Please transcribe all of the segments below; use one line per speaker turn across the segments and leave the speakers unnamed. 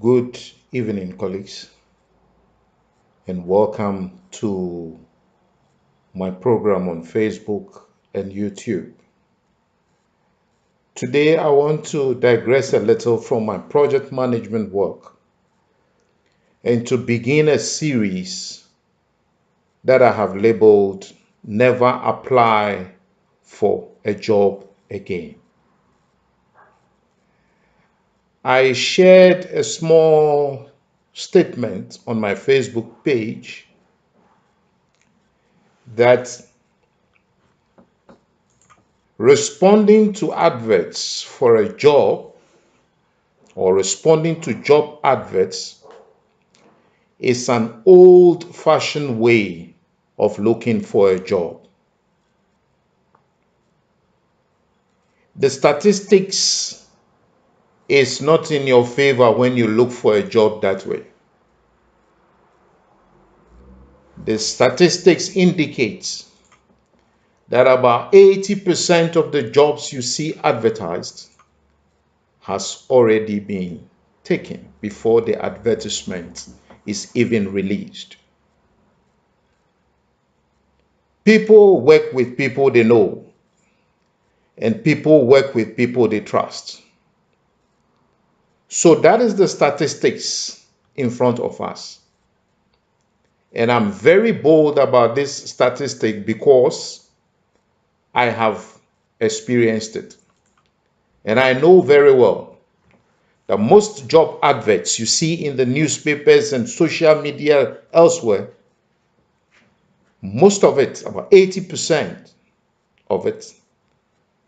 Good evening, colleagues, and welcome to my program on Facebook and YouTube. Today, I want to digress a little from my project management work and to begin a series that I have labeled Never Apply for a Job Again. I shared a small statement on my Facebook page that responding to adverts for a job or responding to job adverts is an old-fashioned way of looking for a job. The statistics is not in your favor when you look for a job that way. The statistics indicates that about 80% of the jobs you see advertised has already been taken before the advertisement is even released. People work with people they know, and people work with people they trust. So that is the statistics in front of us. And I'm very bold about this statistic because I have experienced it. And I know very well that most job adverts you see in the newspapers and social media elsewhere, most of it, about 80% of it,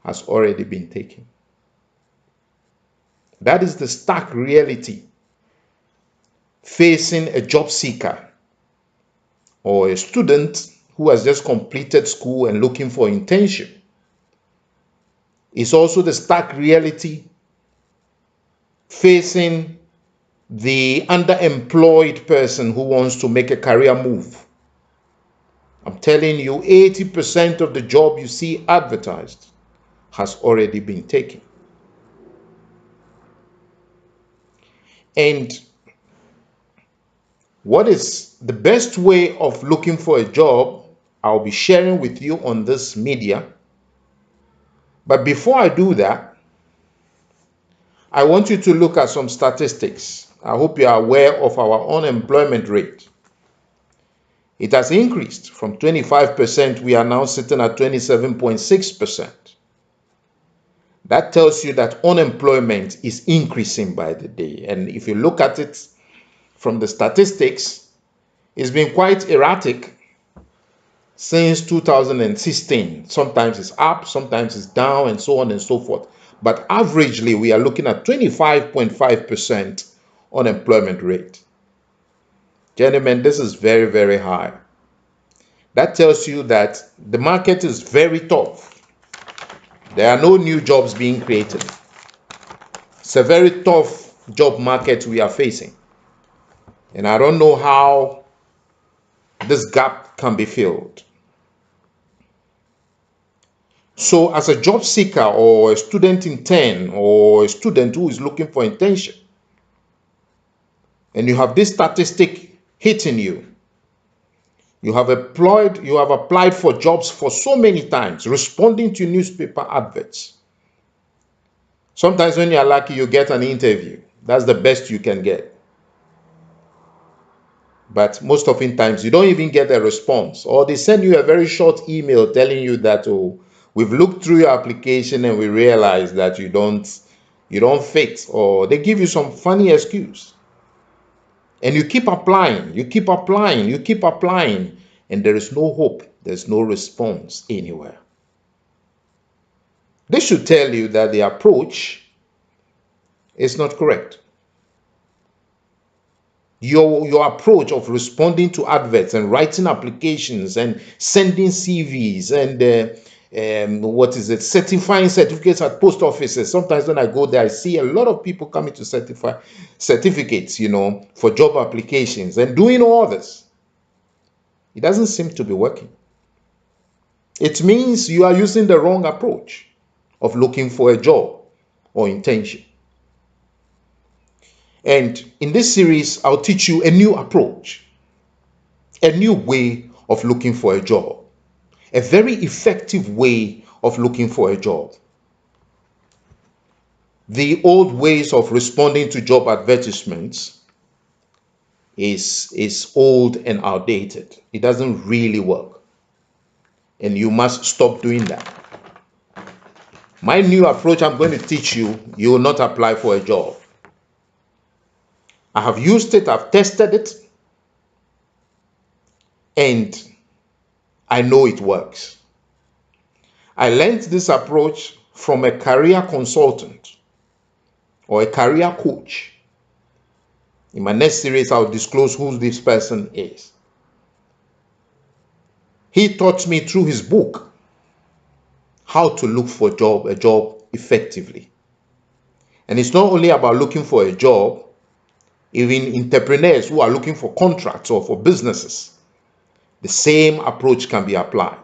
has already been taken. That is the stark reality facing a job seeker or a student who has just completed school and looking for internship. It's also the stark reality facing the underemployed person who wants to make a career move. I'm telling you, 80% of the job you see advertised has already been taken. And what is the best way of looking for a job? I'll be sharing with you on this media. But before I do that, I want you to look at some statistics. I hope you are aware of our unemployment rate. It has increased from 25%. We are now sitting at 27.6%. That tells you that unemployment is increasing by the day. And if you look at it from the statistics, it's been quite erratic since 2016. Sometimes it's up, sometimes it's down, and so on and so forth. But averagely, we are looking at 25.5% unemployment rate. Gentlemen, this is very, very high. That tells you that the market is very tough. There are no new jobs being created. It's a very tough job market we are facing. And I don't know how this gap can be filled. So as a job seeker or a student intern or a student who is looking for internship, and you have this statistic hitting you, you have applied for jobs for so many times, responding to newspaper adverts. Sometimes when you're lucky, you get an interview. That's the best you can get. But most often times, you don't even get a response. Or they send you a very short email telling you that, oh, we've looked through your application and we realize that you don't fit. Or they give you some funny excuse. And you keep applying, you keep applying, you keep applying. And there is no hope. There's no response anywhere. This should tell you that the approach is not correct. Your approach of responding to adverts and writing applications and sending CVs and certifying certificates at post offices. Sometimes when I go there, I see a lot of people coming to certify certificates, for job applications and doing all this. It doesn't seem to be working. It means you are using the wrong approach of looking for a job or internship. And in this series, I'll teach you a new approach, a new way of looking for a job, a very effective way of looking for a job. The old ways of responding to job advertisements is old and outdated. It doesn't really work. And you must stop doing that. My new approach I'm going to teach you, you will not apply for a job. I have used it, I've tested it, and I know it works. I learned this approach from a career consultant or a career coach. In my next series, I'll disclose who this person is. He taught me through his book how to look for a job effectively. And it's not only about looking for a job, even entrepreneurs who are looking for contracts or for businesses, the same approach can be applied.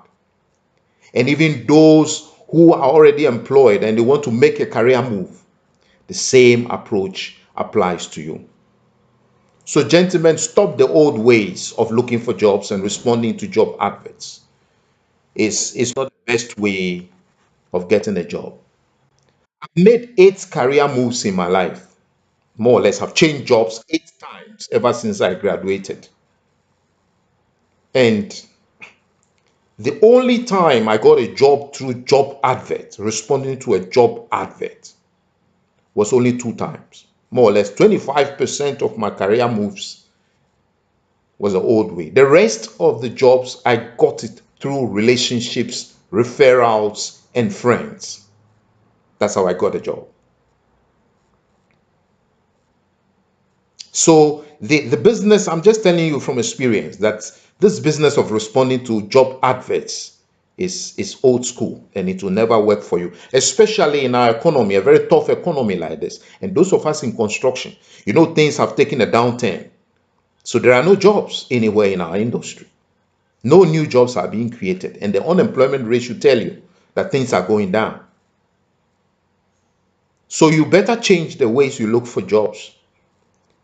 And even those who are already employed and they want to make a career move, the same approach applies to you. So gentlemen, stop the old ways of looking for jobs and responding to job adverts. It's not the best way of getting a job. I've made 8 career moves in my life. More or less, I've changed jobs 8 times ever since I graduated. And the only time I got a job through job advert, responding to a job advert, was only 2 times. More or less, 25% of my career moves was the old way. The rest of the jobs, I got it through relationships, referrals, and friends. That's how I got a job. So the business, I'm just telling you from experience that this business of responding to job adverts is old school and it will never work for you, especially in our economy, a very tough economy like this. And those of us in construction, things have taken a downturn. So there are no jobs anywhere in our industry. No new jobs are being created. And the unemployment rate should tell you that things are going down. So you better change the ways you look for jobs.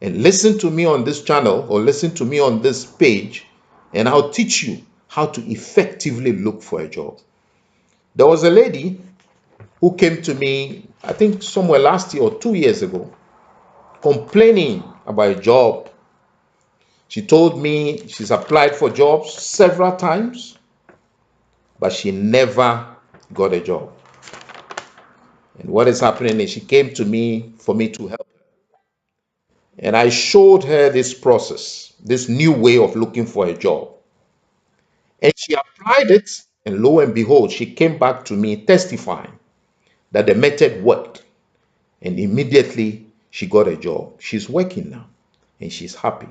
And listen to me on this channel or listen to me on this page, and I'll teach you how to effectively look for a job. There was a lady who came to me, I think somewhere last year or 2 years ago, complaining about a job. She told me she's applied for jobs several times, but she never got a job. And what is happening is she came to me for me to help her. And I showed her this process, this new way of looking for a job. And she applied it, and lo and behold, she came back to me testifying that the method worked. And immediately she got a job. She's working now, and she's happy.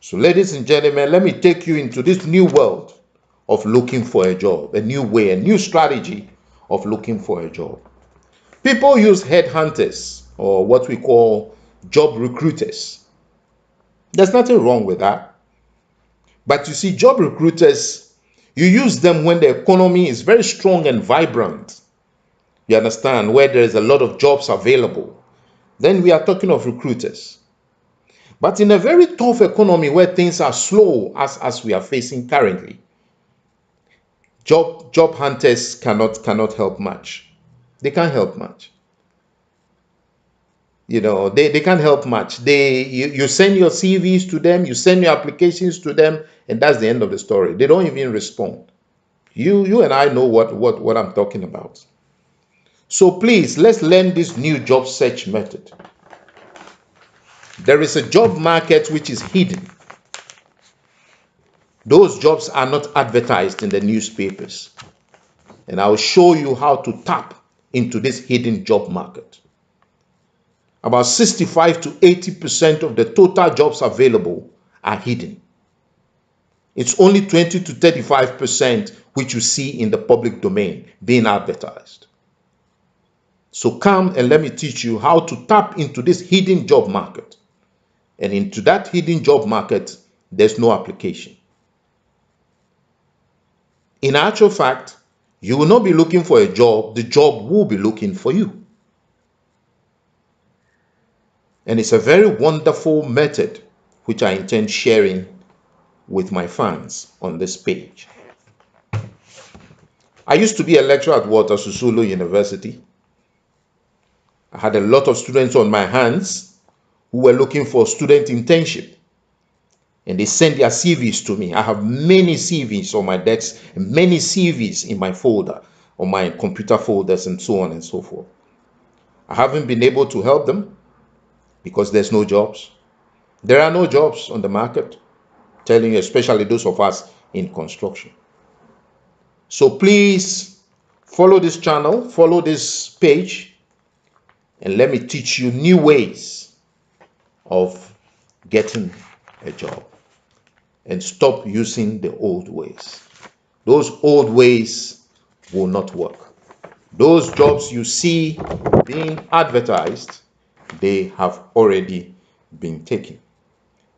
So ladies and gentlemen, let me take you into this new world of looking for a job, a new way, a new strategy of looking for a job. People use headhunters or what we call job recruiters. There's nothing wrong with that. But you see, job recruiters, you use them when the economy is very strong and vibrant. You understand? Where there is a lot of jobs available. Then we are talking of recruiters. But in a very tough economy where things are slow as we are facing currently, job hunters cannot help much. They can't help much. They can't help much. You send your CVs to them, you send your applications to them, and that's the end of the story. They don't even respond. You and I know what I'm talking about. So please, let's learn this new job search method. There is a job market which is hidden. Those jobs are not advertised in the newspapers. And I'll show you how to tap into this hidden job market. About 65 to 80% of the total jobs available are hidden. It's only 20 to 35% which you see in the public domain being advertised. So come and let me teach you how to tap into this hidden job market. And into that hidden job market, there's no application. In actual fact, you will not be looking for a job, the job will be looking for you. And it's a very wonderful method which I intend sharing with my fans on this page. I used to be a lecturer at Walter Sisulu University. I had a lot of students on my hands who were looking for student internship. And they sent their CVs to me. I have many CVs on my desk, and many CVs in my folder, on my computer folders, and so on and so forth. I haven't been able to help them because there's no jobs. There are no jobs on the market, telling you, especially those of us in construction. So please follow this channel, follow this page, and let me teach you new ways of getting a job. And stop using the old ways. Those old ways will not work. Those jobs you see being advertised, they have already been taken.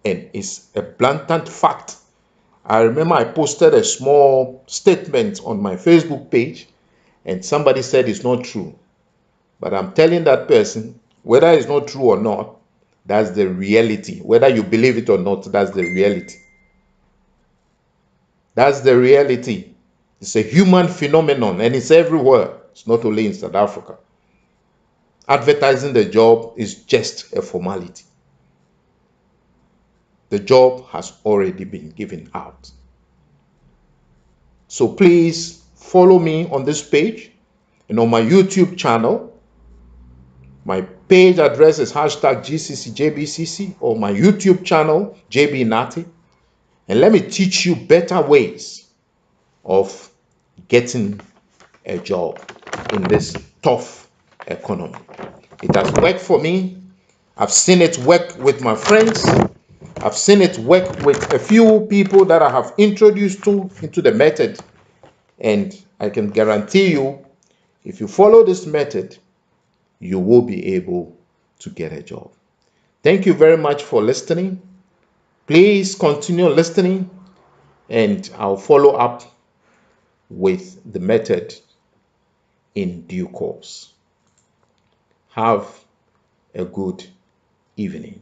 And it's a blatant fact. I remember I posted a small statement on my Facebook page, and somebody said it's not true. But I'm telling that person, whether it's not true or not, that's the reality. Whether you believe it or not, that's the reality. That's the reality. It's a human phenomenon, and it's everywhere. It's not only in South Africa. Advertising the job is just a formality. The job has already been given out. So please follow me on this page and on my YouTube channel. My page address is #GCCJBCC, or my YouTube channel, JB Nati. And let me teach you better ways of getting a job in this tough economy. It has worked for me. I've seen it work with my friends. I've seen it work with a few people that I have introduced into the method. And I can guarantee you, if you follow this method, you will be able to get a job. Thank you very much for listening. Please continue listening, and I'll follow up with the method in due course. Have a good evening.